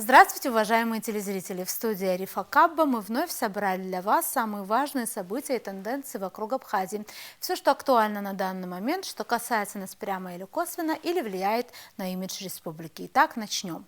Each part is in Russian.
Здравствуйте, уважаемые телезрители! В студии Арифа Кабба мы вновь собрали для вас самые важные события и тенденции вокруг Абхазии. Все, что актуально на данный момент, что касается нас прямо или косвенно, или влияет на имидж республики. Итак, начнем.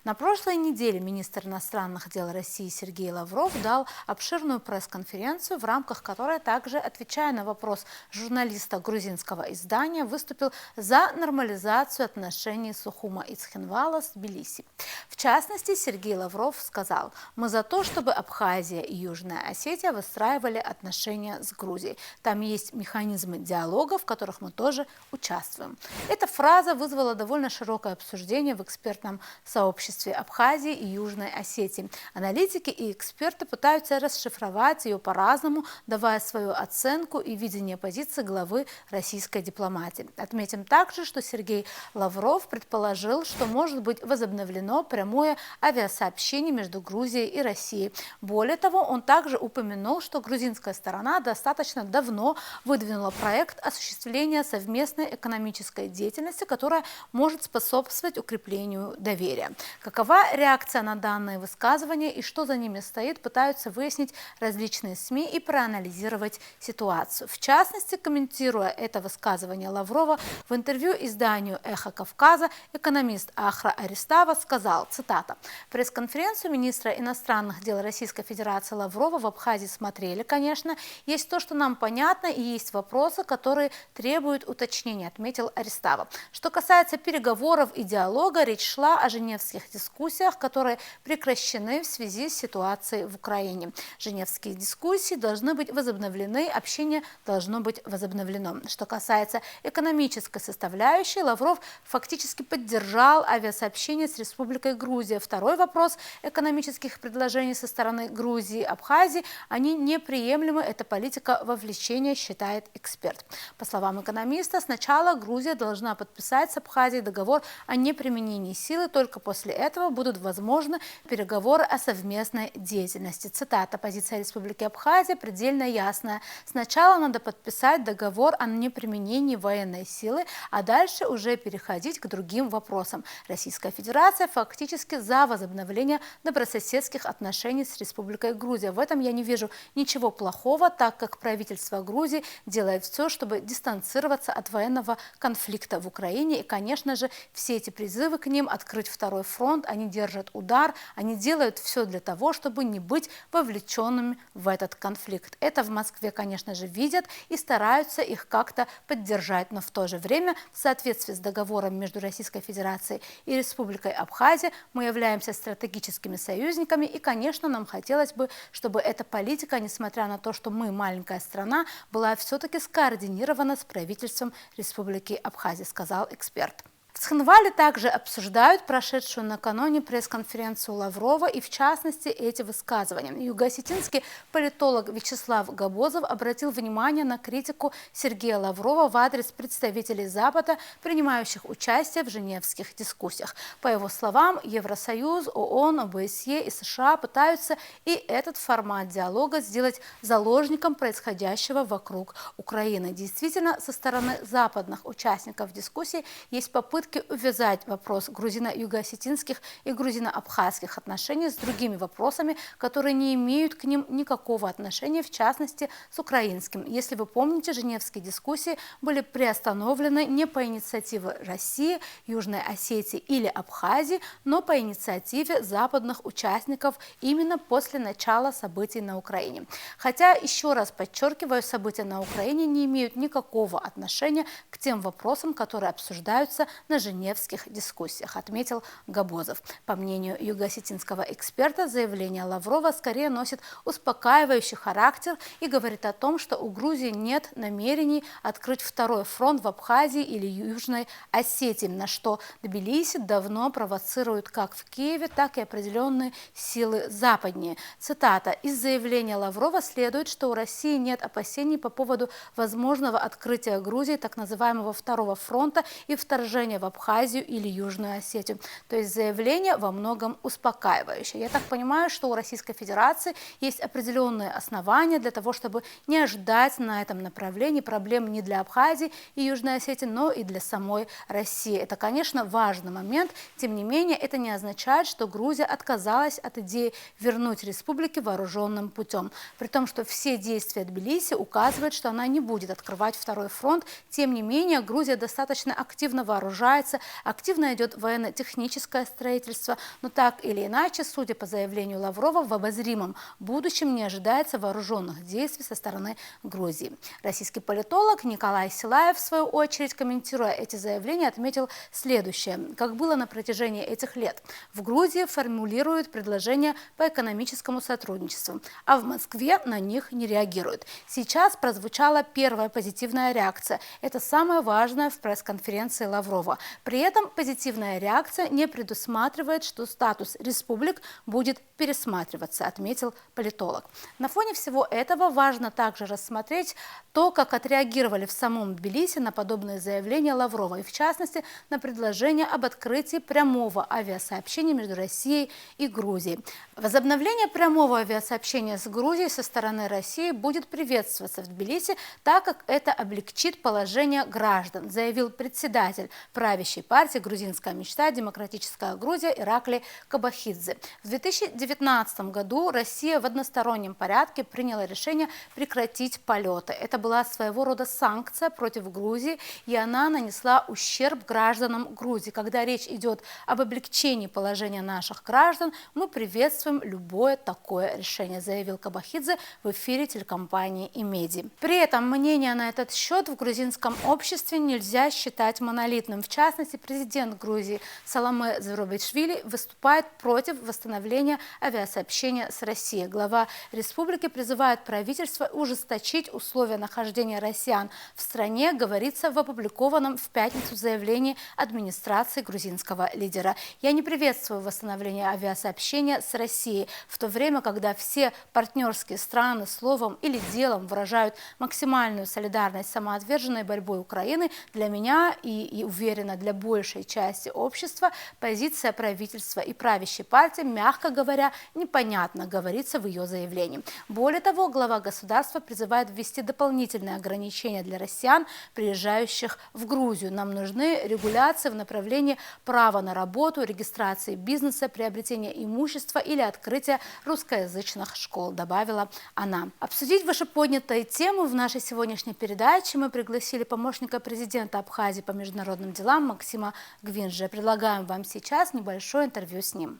На прошлой неделе министр иностранных дел России Сергей Лавров дал обширную пресс-конференцию, в рамках которой, также отвечая на вопрос журналиста грузинского издания, выступил за нормализацию отношений Сухума и Цхинвала с Тбилиси. В частности, Сергей Лавров сказал: «Мы за то, чтобы Абхазия и Южная Осетия выстраивали отношения с Грузией. Там есть механизмы диалога, в которых мы тоже участвуем». Эта фраза вызвала довольно широкое обсуждение в экспертном сообществе Абхазии и Южной Осетии. Аналитики и эксперты пытаются расшифровать ее по-разному, давая свою оценку и видение позиции главы российской дипломатии. Отметим также, что Сергей Лавров предположил, что может быть возобновлено прямое авиасообщение между Грузией и Россией. Более того, он также упомянул, что грузинская сторона достаточно давно выдвинула проект осуществления совместной экономической деятельности, которая может способствовать укреплению доверия. Какова реакция на данные высказывания и что за ними стоит, пытаются выяснить различные СМИ и проанализировать ситуацию. В частности, комментируя это высказывание Лаврова, в интервью изданию «Эхо Кавказа» экономист Ахра Аристава сказал, цитата: «Пресс-конференцию министра иностранных дел Российской Федерации Лаврова в Абхазии смотрели, конечно. Есть то, что нам понятно, и есть вопросы, которые требуют уточнения», отметил Аристава. Что касается переговоров и диалога, речь шла о женевских дискуссиях, которые прекращены в связи с ситуацией в Украине. Женевские дискуссии должны быть возобновлены, общение должно быть возобновлено. Что касается экономической составляющей, Лавров фактически поддержал авиасообщение с Республикой Грузия. Второй вопрос экономических предложений со стороны Грузии и Абхазии, они неприемлемы, это политика вовлечения, считает эксперт. По словам экономиста, сначала Грузия должна подписать с Абхазией договор о неприменении силы, только после этого будут возможны переговоры о совместной деятельности. Цитата: «Позиция Республики Абхазия предельно ясная. Сначала надо подписать договор о неприменении военной силы, а дальше уже переходить к другим вопросам. Российская Федерация фактически за возобновление добрососедских отношений с Республикой Грузия. В этом я не вижу ничего плохого, так как правительство Грузии делает все, чтобы дистанцироваться от военного конфликта в Украине. И, конечно же, все эти призывы к ним открыть второй фронт, они держат удар, они делают все для того, чтобы не быть вовлеченными в этот конфликт. Это в Москве, конечно же, видят и стараются их как-то поддержать, но в то же время, в соответствии с договором между Российской Федерацией и Республикой Абхазия, мы являемся стратегическими союзниками, и, конечно, нам хотелось бы, чтобы эта политика, несмотря на то, что мы маленькая страна, была все-таки скоординирована с правительством Республики Абхазия», сказал эксперт. В Цхинвале также обсуждают прошедшую накануне пресс-конференцию Лаврова и, в частности, эти высказывания. Юго-осетинский политолог Вячеслав Габозов обратил внимание на критику Сергея Лаврова в адрес представителей Запада, принимающих участие в женевских дискуссиях. По его словам, Евросоюз, ООН, ОБСЕ и США пытаются и этот формат диалога сделать заложником происходящего вокруг Украины. Действительно, со стороны западных участников дискуссий есть попытки увязать вопрос грузино-юго-осетинских и грузино-абхазских отношений с другими вопросами, которые не имеют к ним никакого отношения, в частности, с украинским. Если вы помните, женевские дискуссии были приостановлены не по инициативе России, Южной Осетии или Абхазии, но по инициативе западных участников именно после начала событий на Украине. Хотя, еще раз подчеркиваю, события на Украине не имеют никакого отношения к тем вопросам, которые обсуждаются на женевских дискуссиях, отметил Габозов. По мнению юго-осетинского эксперта, заявление Лаврова скорее носит успокаивающий характер и говорит о том, что у Грузии нет намерений открыть второй фронт в Абхазии или Южной Осетии, на что Тбилиси давно провоцирует как в Киеве, так и определенные силы западнее. Цитата: «Из заявления Лаврова следует, что у России нет опасений по поводу возможного открытия Грузии так называемого второго фронта и вторжения в Абхазию или Южную Осетию. То есть заявление во многом успокаивающее. Я так понимаю, что у Российской Федерации есть определенные основания для того, чтобы не ожидать на этом направлении проблем не для Абхазии и Южной Осетии, но и для самой России. Это, конечно, важный момент. Тем не менее, это не означает, что Грузия отказалась от идеи вернуть республики вооруженным путем. При том, что все действия Тбилиси указывают, что она не будет открывать второй фронт. Тем не менее, Грузия достаточно активно вооружается, активно идет военно-техническое строительство. Но так или иначе, судя по заявлению Лаврова, в обозримом будущем не ожидается вооруженных действий со стороны Грузии. Российский политолог Николай Силаев, в свою очередь, комментируя эти заявления, отметил следующее. Как было на протяжении этих лет, в Грузии формулируют предложения по экономическому сотрудничеству, а в Москве на них не реагируют. Сейчас прозвучала первая позитивная реакция. Это самое важное в пресс-конференции Лаврова. При этом позитивная реакция не предусматривает, что статус республик будет пересматриваться, отметил политолог. На фоне всего этого важно также рассмотреть то, как отреагировали в самом Тбилиси на подобные заявления Лаврова, и в частности на предложение об открытии прямого авиасообщения между Россией и Грузией. Возобновление прямого авиасообщения с Грузией со стороны России будет приветствоваться в Тбилиси, так как это облегчит положение граждан, заявил председатель правящей партии «Грузинская мечта. Демократическая Грузия» Ираклий Кабахидзе. В 2019 году Россия в одностороннем порядке приняла решение прекратить полеты. Это была своего рода санкция против Грузии, и она нанесла ущерб гражданам Грузии. Когда речь идет об облегчении положения наших граждан, мы приветствуем любое такое решение, заявил Кабахидзе в эфире телекомпании «Имеди». При этом мнение на этот счет в грузинском обществе нельзя считать монолитным. В частности, президент Грузии Саломе Зурабишвили выступает против восстановления авиасообщения с Россией. Глава республики призывает правительство ужесточить условия нахождения россиян в стране, говорится в опубликованном в пятницу заявлении администрации грузинского лидера. Я не приветствую восстановление авиасообщения с Россией, в то время, когда все партнерские страны словом или делом выражают максимальную солидарность с самоотверженной борьбой Украины. Для меня и уверена, для большей части общества позиция правительства и правящей партии, мягко говоря, непонятно, говорится в ее заявлении. Более того, глава государства призывает ввести дополнительные ограничения для россиян, приезжающих в Грузию. Нам нужны регуляции в направлении права на работу, регистрации бизнеса, приобретения имущества или открытия русскоязычных школ, добавила она. Обсудить вышеподнятые темы в нашей сегодняшней передаче мы пригласили помощника президента Абхазии по международным делам Максима Гвинджи. Предлагаем вам сейчас небольшое интервью с ним.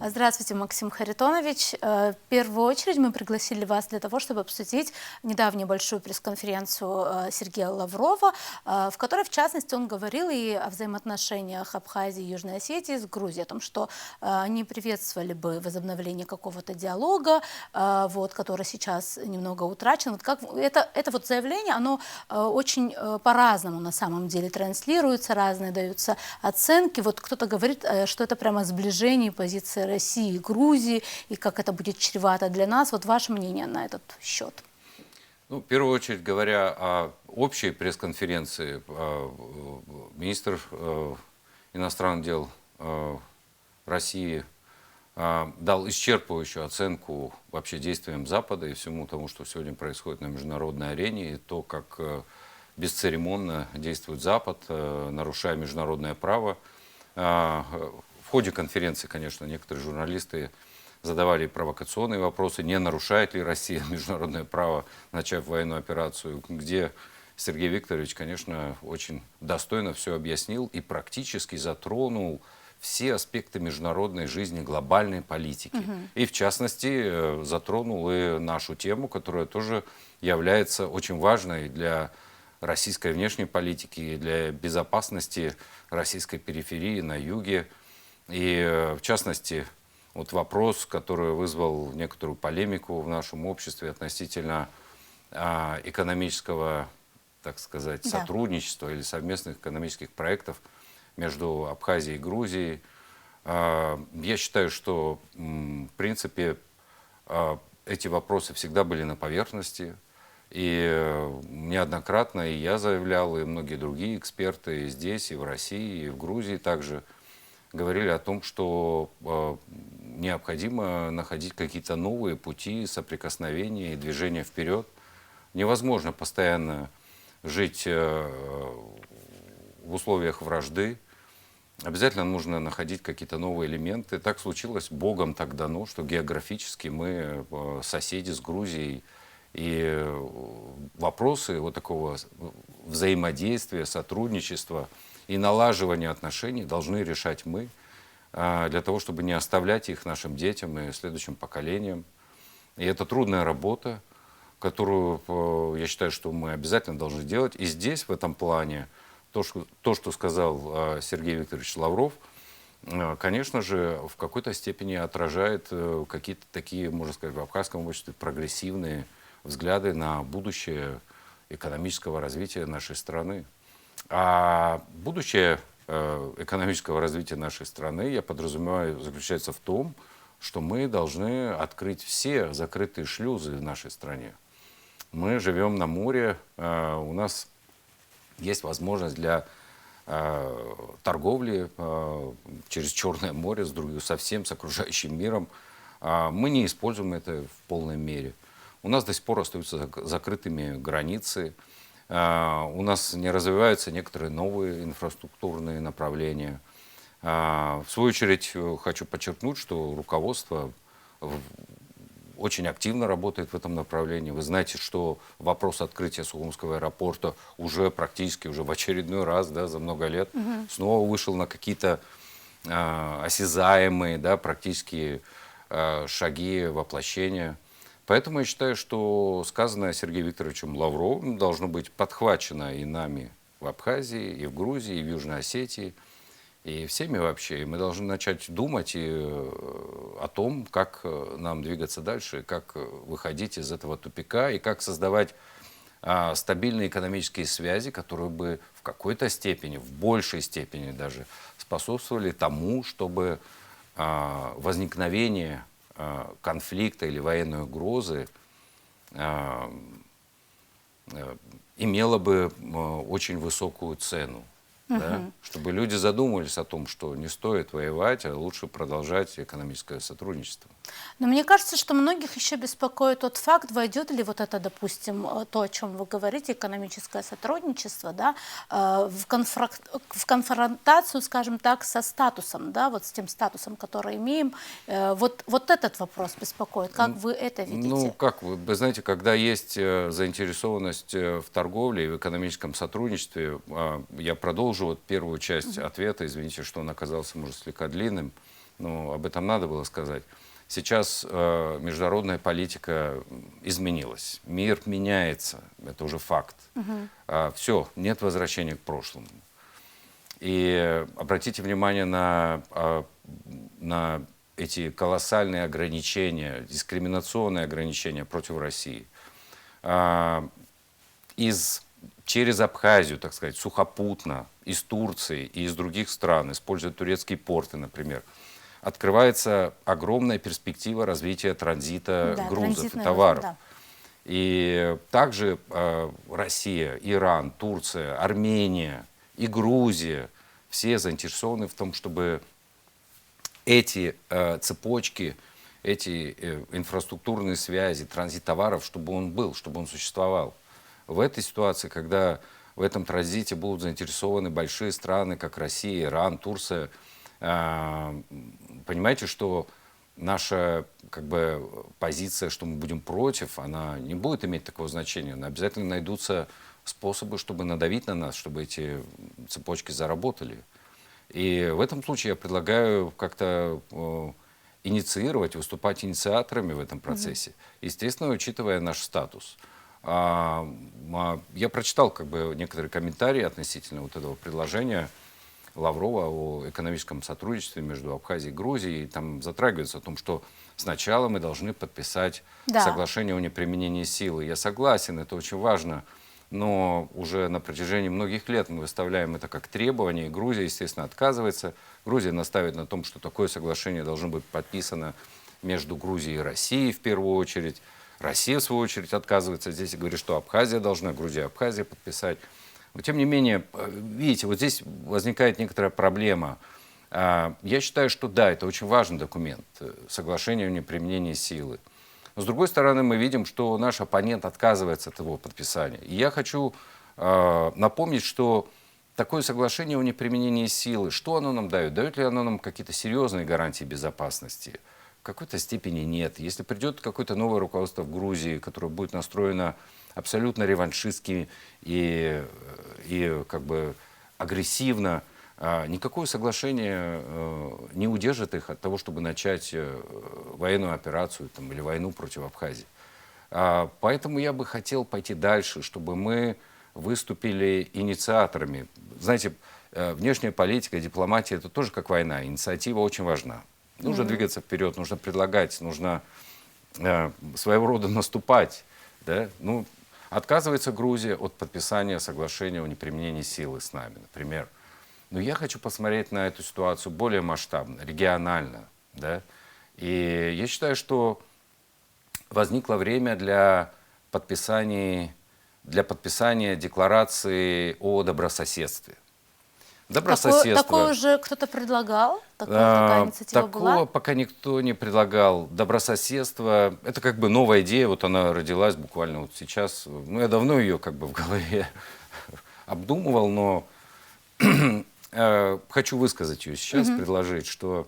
Здравствуйте, Максим Харитонович. В первую очередь мы пригласили вас для того, чтобы обсудить недавнюю большую пресс-конференцию Сергея Лаврова, в которой, в частности, он говорил и о взаимоотношениях Абхазии и Южной Осетии с Грузией, о том, что они приветствовали бы возобновление какого-то диалога, который сейчас немного утрачен. Это заявление, оно очень по-разному на самом деле транслируется, разные даются оценки. Кто-то говорит, что это прямо сближение позиции России и Грузии, и как это будет чревато для нас. Ваше мнение на этот счет? В первую очередь, говоря о общей пресс-конференции, министр иностранных дел России дал исчерпывающую оценку вообще действиям Запада и всему тому, что сегодня происходит на международной арене, и то, как бесцеремонно действует Запад, нарушая международное право. В ходе конференции, конечно, некоторые журналисты задавали провокационные вопросы, не нарушает ли Россия международное право, начав военную операцию, где Сергей Викторович, конечно, очень достойно все объяснил и практически затронул все аспекты международной жизни, глобальной политики. И, в частности, затронул и нашу тему, которая тоже является очень важной для российской внешней политики и для безопасности российской периферии на юге. И, в частности, вопрос, который вызвал некоторую полемику в нашем обществе относительно экономического, так сказать, сотрудничества или совместных экономических проектов между Абхазией и Грузией. Я считаю, что, в принципе, эти вопросы всегда были на поверхности. И неоднократно и я заявлял, и многие другие эксперты и здесь, и в России, и в Грузии также говорили о том, что необходимо находить какие-то новые пути соприкосновения и движения вперед. Невозможно постоянно жить в условиях вражды. Обязательно нужно находить какие-то новые элементы. Так случилось, Богом так дано, что географически мы соседи с Грузией. И вопросы вот такого взаимодействия, сотрудничества и налаживания отношений должны решать мы, для того, чтобы не оставлять их нашим детям и следующим поколениям. И это трудная работа, которую, я считаю, что мы обязательно должны делать. И здесь, в этом плане, то, что сказал Сергей Викторович Лавров, конечно же, в какой-то степени отражает какие-то такие, можно сказать, в абхазском обществе прогрессивные взгляды на будущее экономического развития нашей страны. А будущее экономического развития нашей страны, я подразумеваю, заключается в том, что мы должны открыть все закрытые шлюзы в нашей стране. Мы живем на море, у нас есть возможность для торговли через Черное море совсем с окружающим миром. Мы не используем это в полной мере. У нас до сих пор остаются закрытыми границы. У нас не развиваются некоторые новые инфраструктурные направления. В свою очередь хочу подчеркнуть, что руководство очень активно работает в этом направлении. Вы знаете, что вопрос открытия Сухумского аэропорта уже практически в очередной раз, да, за много лет снова вышел на какие-то осязаемые, да, практически шаги воплощения. Поэтому я считаю, что сказанное Сергеем Викторовичем Лавровым должно быть подхвачено и нами в Абхазии, и в Грузии, и в Южной Осетии, и всеми вообще. И мы должны начать думать о том, как нам двигаться дальше, как выходить из этого тупика, и как создавать стабильные экономические связи, которые бы в какой-то степени, в большей степени даже, способствовали тому, чтобы возникновение конфликта или военной угрозы имела бы очень высокую цену. Да? Чтобы люди задумались о том, что не стоит воевать, а лучше продолжать экономическое сотрудничество. Но мне кажется, что многих еще беспокоит тот факт, войдет ли вот это, допустим, то, о чем вы говорите, экономическое сотрудничество, да, в конфронтацию, скажем так, со статусом, да, вот с тем статусом, который имеем. Вот этот вопрос беспокоит. Как вы это видите? Ну, как вы знаете, когда есть заинтересованность в торговле и в экономическом сотрудничестве, я продолжу вот первую часть ответа, извините, что он оказался, может, слегка длинным, но об этом надо было сказать. Сейчас международная политика изменилась, мир меняется, это уже факт. Все, нет возвращения к прошлому. И обратите внимание на эти колоссальные ограничения, дискриминационные ограничения против России. Через Абхазию, так сказать, сухопутно, из Турции и из других стран, используя турецкие порты, например, открывается огромная перспектива развития транзита грузов и товаров. Да. И также Россия, Иран, Турция, Армения и Грузия все заинтересованы в том, чтобы эти цепочки, эти инфраструктурные связи, транзит товаров, чтобы он был, чтобы он существовал. В этой ситуации, когда в этом транзите будут заинтересованы большие страны, как Россия, Иран, Турция, понимаете, что наша позиция, что мы будем против, она не будет иметь такого значения. Но обязательно найдутся способы, чтобы надавить на нас, чтобы эти цепочки заработали. И в этом случае я предлагаю как-то инициировать, выступать инициаторами в этом процессе, естественно, учитывая наш статус. Я прочитал некоторые комментарии относительно вот этого предложения Лаврова о экономическом сотрудничестве между Абхазией и Грузией. И там затрагивается о том, что сначала мы должны подписать соглашение о неприменении силы. Я согласен, это очень важно, но уже на протяжении многих лет мы выставляем это как требование, и Грузия, естественно, отказывается. Грузия настаивает на том, что такое соглашение должно быть подписано между Грузией и Россией в первую очередь. Россия, в свою очередь, отказывается здесь и говорит, что Абхазия должна, Грузия, Абхазия подписать. Но, тем не менее, видите, вот здесь возникает некоторая проблема. Я считаю, что да, это очень важный документ, соглашение о неприменении силы. Но, с другой стороны, мы видим, что наш оппонент отказывается от его подписания. И я хочу напомнить, что такое соглашение о неприменении силы, что оно нам дает? Дает ли оно нам какие-то серьезные гарантии безопасности? В какой-то степени нет. Если придет какое-то новое руководство в Грузии, которое будет настроено абсолютно реваншистски и как бы агрессивно, никакое соглашение не удержит их от того, чтобы начать военную операцию там, или войну против Абхазии. Поэтому я бы хотел пойти дальше, чтобы мы выступили инициаторами. Знаете, внешняя политика, дипломатия – это тоже как война. Инициатива очень важна. Нужно двигаться вперед, нужно предлагать, нужно своего рода наступать. Да? Ну, отказывается Грузия от подписания соглашения о неприменении силы с нами, например. Но я хочу посмотреть на эту ситуацию более масштабно, регионально. Да? И я считаю, что возникло время для подписания декларации о добрососедстве. Такое уже кто-то предлагал? Такая инициатива Такого была? пока никто не предлагал. Добрососедство – это как бы новая идея, вот она родилась буквально вот сейчас. Ну, я давно ее как бы в голове обдумывал, но хочу высказать ее сейчас, предложить, что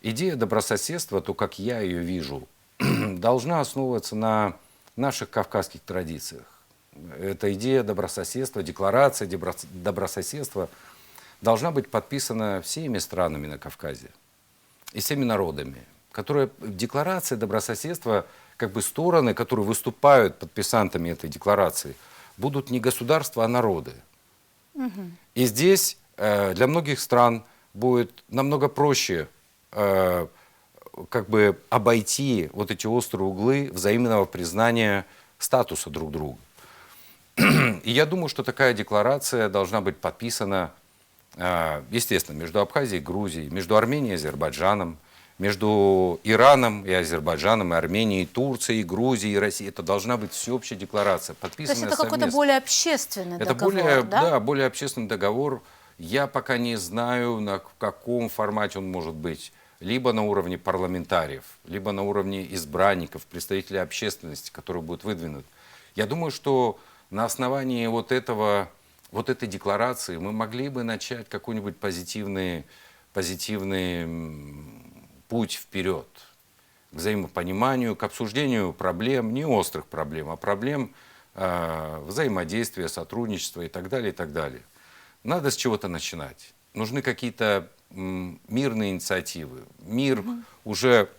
идея добрососедства, то, как я ее вижу, должна основываться на наших кавказских традициях. Эта идея добрососедства, декларация добрососедства должна быть подписана всеми странами на Кавказе и всеми народами. Декларация добрососедства, как бы стороны, которые выступают подписантами этой декларации, будут не государства, а народы. И здесь для многих стран будет намного проще как бы обойти вот эти острые углы взаимного признания статуса друг друга. И я думаю, что такая декларация должна быть подписана, естественно, между Абхазией и Грузией, между Арменией и Азербайджаном, между Ираном и Азербайджаном, и Арменией, и Турцией, и Грузией, и Россией. Это должна быть всеобщая декларация, подписанная совместно. То есть это какой-то более общественный договор, да? Да, более общественный договор. Я пока не знаю, в каком формате он может быть. Либо на уровне парламентариев, либо на уровне избранников, представителей общественности, которые будут выдвинуты. Я думаю, что на основании вот этой декларации мы могли бы начать какой-нибудь позитивный путь вперед к взаимопониманию, к обсуждению проблем, не острых проблем, а проблем взаимодействия, сотрудничества и так далее, и так далее. Надо с чего-то начинать. Нужны какие-то мирные инициативы. Мир уже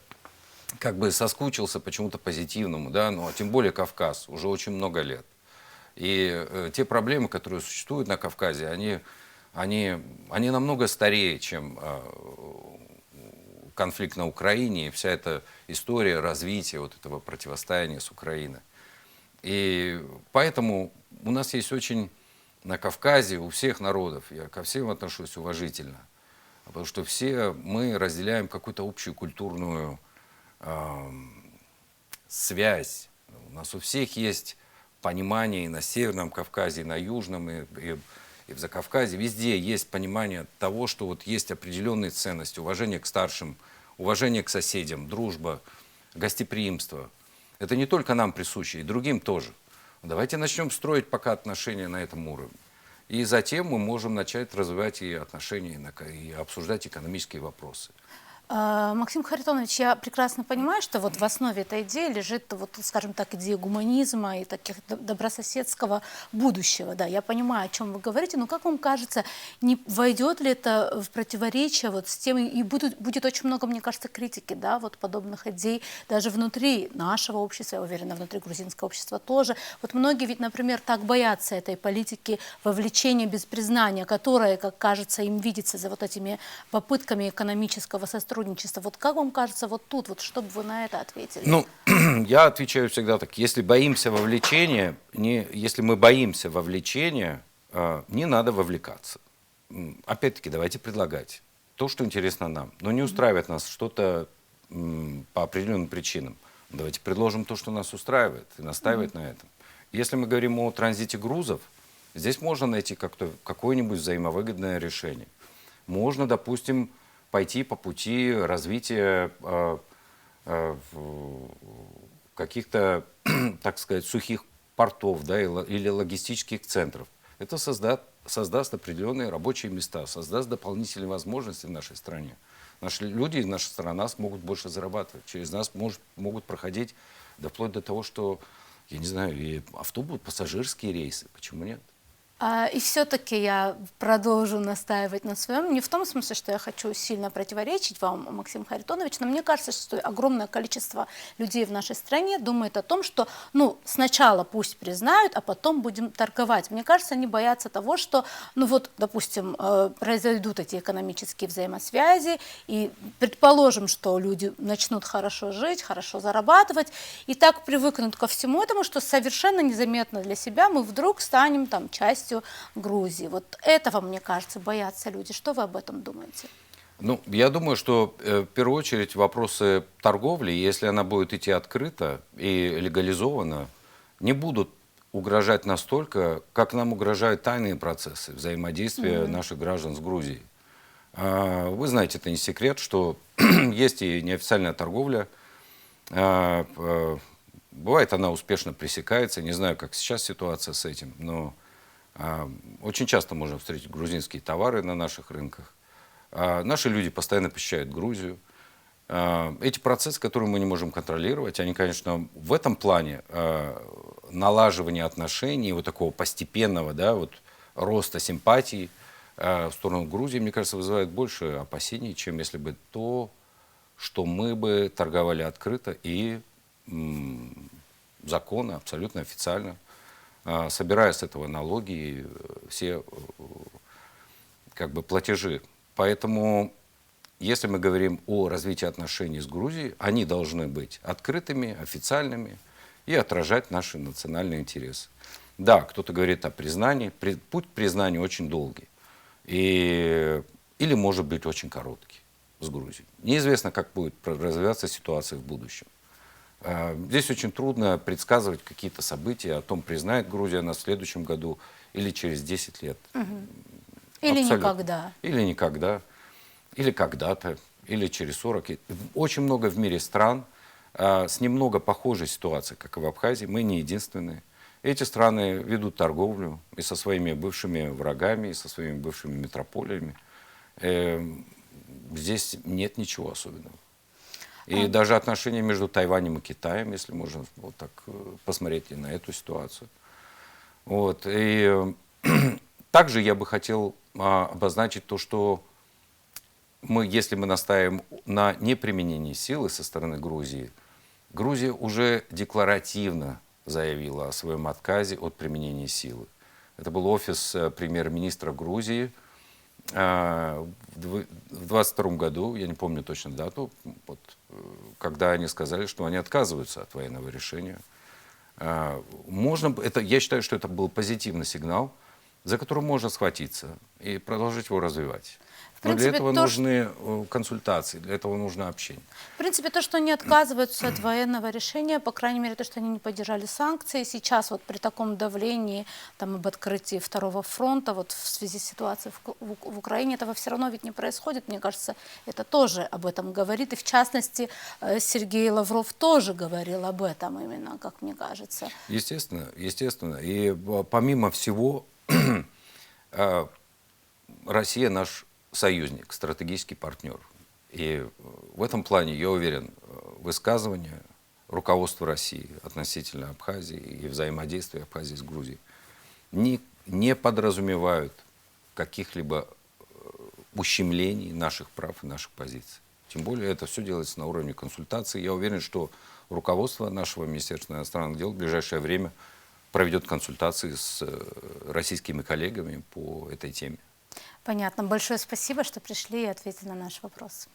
как бы соскучился почему-то позитивному, да, но тем более Кавказ уже очень много лет. И те проблемы, которые существуют на Кавказе, они намного старее, чем конфликт на Украине и вся эта история развития вот этого противостояния с Украиной. И поэтому у нас есть очень на Кавказе, у всех народов, я ко всем отношусь уважительно, потому что все мы разделяем какую-то общую культурную связь. У нас у всех есть понимание и на Северном Кавказе, и на Южном, и в Закавказье. Везде есть понимание того, что вот есть определенные ценности, уважение к старшим, уважение к соседям, дружба, гостеприимство. Это не только нам присуще, и другим тоже. Давайте начнем строить пока отношения на этом уровне. И затем мы можем начать развивать и отношения, и обсуждать экономические вопросы. Максим Харитонович, я прекрасно понимаю, что вот в основе этой идеи лежит, вот, скажем так, идея гуманизма и таких добрососедского будущего. Да, я понимаю, о чем вы говорите, но как вам кажется, не войдет ли это в противоречие вот с тем, и будет очень много, мне кажется, критики, да, вот подобных идей даже внутри нашего общества, я уверена, внутри грузинского общества тоже. Вот многие ведь, например, так боятся этой политики вовлечения без признания, которая, как кажется, им видится за вот этими попытками экономического сотрудничества. Вот как вам кажется, вот тут, вот что бы вы на это ответили? Ну, я отвечаю всегда так. Если боимся вовлечения, если мы боимся вовлечения, не надо вовлекаться. Опять-таки, давайте предлагать то, что интересно нам. Но не устраивает нас что-то по определенным причинам. Давайте предложим то, что нас устраивает, и настаивать на этом. Если мы говорим о транзите грузов, здесь можно найти какое-нибудь взаимовыгодное решение. Можно, допустим, пойти по пути развития каких-то, так сказать, сухих портов, да, или логистических центров. Это создаст определенные рабочие места, создаст дополнительные возможности в нашей стране. Наши люди, наша страна смогут больше зарабатывать. Через нас могут проходить вплоть до того, что, я не знаю, и автобус, пассажирские рейсы. Почему нет? И все-таки я продолжу настаивать на своем. Не в том смысле, что я хочу сильно противоречить вам, Максим Харитонович, но мне кажется, что огромное количество людей в нашей стране думает о том, что сначала пусть признают, а потом будем торговать. Мне кажется, они боятся того, что, допустим, произойдут эти экономические взаимосвязи, и предположим, что люди начнут хорошо жить, хорошо зарабатывать, и так привыкнут ко всему этому, что совершенно незаметно для себя мы вдруг станем частью Грузии. Вот этого, мне кажется, боятся люди. Что вы об этом думаете? Я думаю, что в первую очередь вопросы торговли, если она будет идти открыто и легализованно, не будут угрожать настолько, как нам угрожают тайные процессы взаимодействия наших граждан с Грузией. Вы знаете, это не секрет, что есть и неофициальная торговля. Бывает, она успешно пресекается. Не знаю, как сейчас ситуация с этим, но очень часто можно встретить грузинские товары на наших рынках. Наши люди постоянно посещают Грузию. Эти процессы, которые мы не можем контролировать, они, конечно, в этом плане налаживания отношений, вот такого постепенного, роста симпатий в сторону Грузии, мне кажется, вызывает больше опасений, чем если бы то, что мы бы торговали открыто и законно, абсолютно официально, собирая с этого налоги и все платежи. Поэтому, если мы говорим о развитии отношений с Грузией, они должны быть открытыми, официальными и отражать наши национальные интересы. Да, кто-то говорит о признании. Путь к признанию очень долгий. Или может быть очень короткий с Грузией. Неизвестно, как будет развиваться ситуация в будущем. Здесь очень трудно предсказывать какие-то события о том, признает Грузия нас в следующем году или через 10 лет. Или Абсолютно. никогда. Или никогда. Или когда-то. Или через 40 лет. Очень много в мире стран с немного похожей ситуацией, как и в Абхазии. Мы не единственные. Эти страны ведут торговлю и со своими бывшими врагами, и со своими бывшими метрополиями. Здесь нет ничего особенного. И даже отношения между Тайванем и Китаем, если можно вот так посмотреть и на эту ситуацию. И также я бы хотел обозначить то, что если мы настаиваем на неприменении силы со стороны Грузии, Грузия уже декларативно заявила о своем отказе от применения силы. Это был офис премьер-министра Грузии в 22 году, я не помню точно дату, когда они сказали, что они отказываются от военного решения. Я считаю, что это был позитивный сигнал, за который можно схватиться и продолжить его развивать. Но для этого нужны консультации, для этого нужно общение. В принципе, то, что они отказываются от военного решения, по крайней мере, то, что они не поддержали санкции, сейчас при таком давлении об открытии второго фронта, в связи с ситуацией в Украине, этого все равно ведь не происходит. Мне кажется, это тоже об этом говорит. И в частности, Сергей Лавров тоже говорил об этом именно, как мне кажется. Естественно, естественно. И помимо всего, Россия наш союзник, стратегический партнер. И в этом плане, я уверен, высказывания руководства России относительно Абхазии и взаимодействия Абхазии с Грузией не подразумевают каких-либо ущемлений наших прав и наших позиций. Тем более это все делается на уровне консультаций. Я уверен, что руководство нашего Министерства иностранных дел в ближайшее время проведет консультации с российскими коллегами по этой теме. Понятно. Большое спасибо, что пришли и ответили на наш вопрос.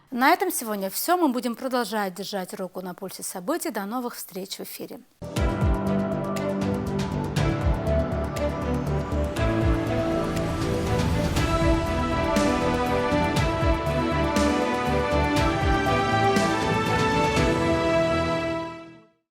На этом сегодня все. Мы будем продолжать держать руку на пульсе событий. До новых встреч в эфире.